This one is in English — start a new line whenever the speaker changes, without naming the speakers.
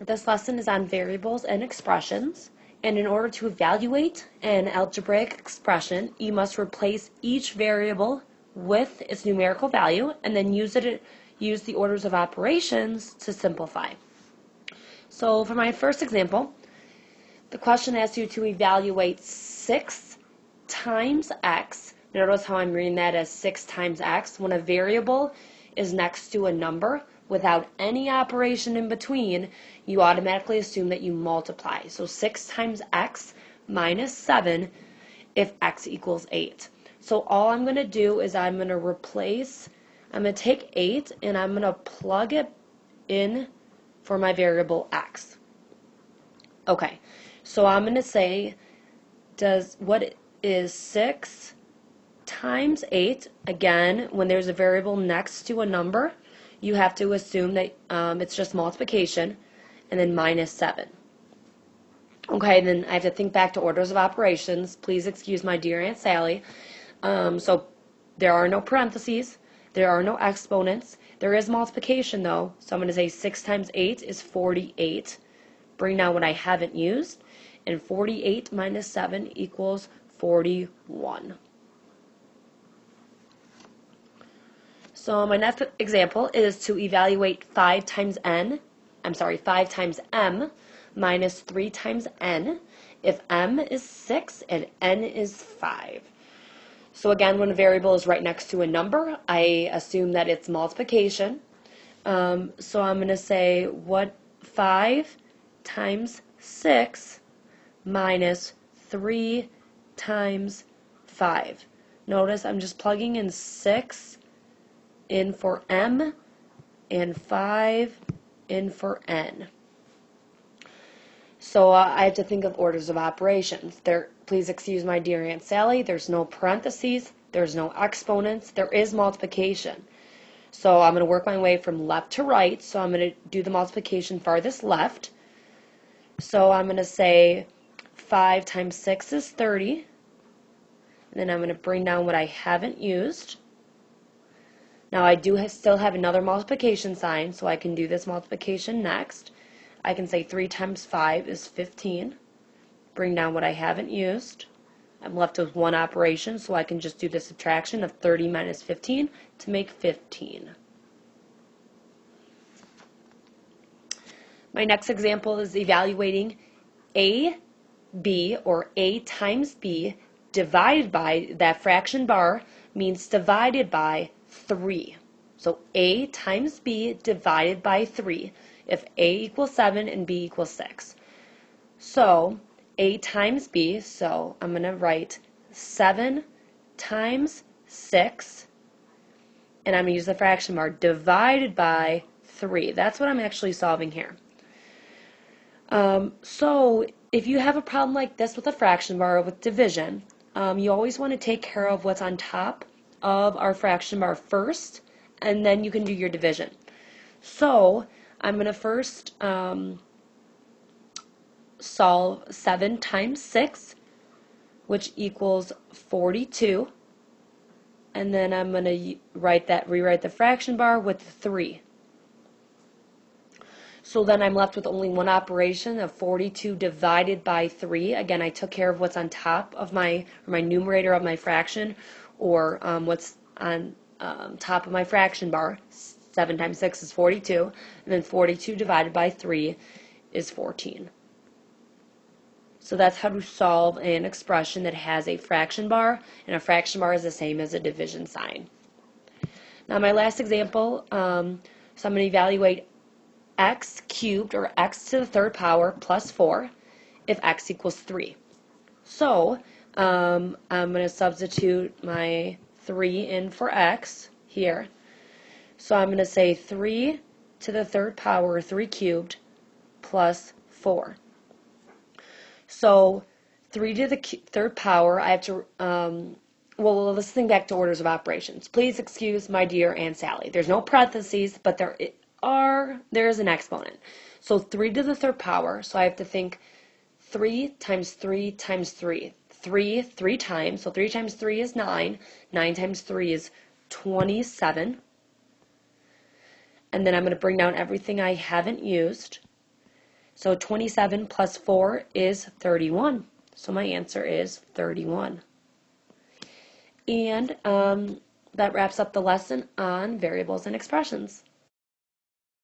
This lesson is on variables and expressions, and in order to evaluate an algebraic expression, you must replace each variable with its numerical value and then use the orders of operations to simplify. So for my first example, the question asks you to evaluate 6 times x. Notice how I'm reading that as 6 times x. When a variable is next to a number without any operation in between, you automatically assume that you multiply. So 6 times x minus 7 if x equals 8. So all I'm going to do is I'm going to take 8 and I'm going to plug it in for my variable x. Okay, so I'm going to say, what is 6 times 8? Again, when there's a variable next to a number, you have to assume that it's just multiplication, and then minus 7. Okay, then I have to think back to orders of operations. Please excuse my dear Aunt Sally. So there are no parentheses, there are no exponents. There is multiplication though, so I'm going to say 6 times 8 is 48. Bring down what I haven't used, and 48 minus 7 equals 41. So my next example is to evaluate 5 times m minus 3 times n if m is 6 and n is 5. So again, when a variable is right next to a number, I assume that it's multiplication. So I'm going to say, what 5 times 6 minus 3 times 5. Notice I'm just plugging in 6 in for m and 5 in for n. So I have to think of orders of operations. Please excuse my dear Aunt Sally, there's no parentheses, there's no exponents, there is multiplication. So I'm going to work my way from left to right, so I'm going to do the multiplication farthest left. So I'm going to say 5 times 6 is 30, and then I'm going to bring down what I haven't used. Now I do still have another multiplication sign, so I can do this multiplication next. I can say 3 times 5 is 15. Bring down what I haven't used. I'm left with one operation, so I can just do the subtraction of 30 minus 15 to make 15. My next example is evaluating AB, or A times B, divided by, that fraction bar means divided by 3. So A times B divided by 3 if A equals 7 and B equals 6. So A times B, so I'm going to write 7 times 6, and I'm going to use the fraction bar, divided by 3. That's what I'm actually solving here. So if you have a problem like this with a fraction bar or with division, you always want to take care of what's on top of our fraction bar first, and then you can do your division. So I'm going to first solve 7 times 6, which equals 42, and then I'm going to rewrite the fraction bar with 3. So then I'm left with only one operation of 42 divided by 3. Again, I took care of what's on top of my numerator of my fraction, or what's on top of my fraction bar. 7 times 6 is 42, and then 42 divided by 3 is 14. So that's how to solve an expression that has a fraction bar, and a fraction bar is the same as a division sign. Now my last example, so I'm going to evaluate x cubed, or x to the third power, plus 4 if x equals 3. So I'm going to substitute my 3 in for x here. So I'm going to say 3 to the third power, or 3 cubed, plus 4. So 3 to the third power, I have to, well, let's think back to orders of operations. Please excuse my dear Aunt Sally. There's no parentheses, but there is an exponent. So 3 to the third power, so I have to think 3 times 3 times 3. 3 times, so 3 times 3 is 9. 9 times 3 is 27. And then I'm going to bring down everything I haven't used. So 27 plus 4 is 31. So my answer is 31. And that wraps up the lesson on variables and expressions.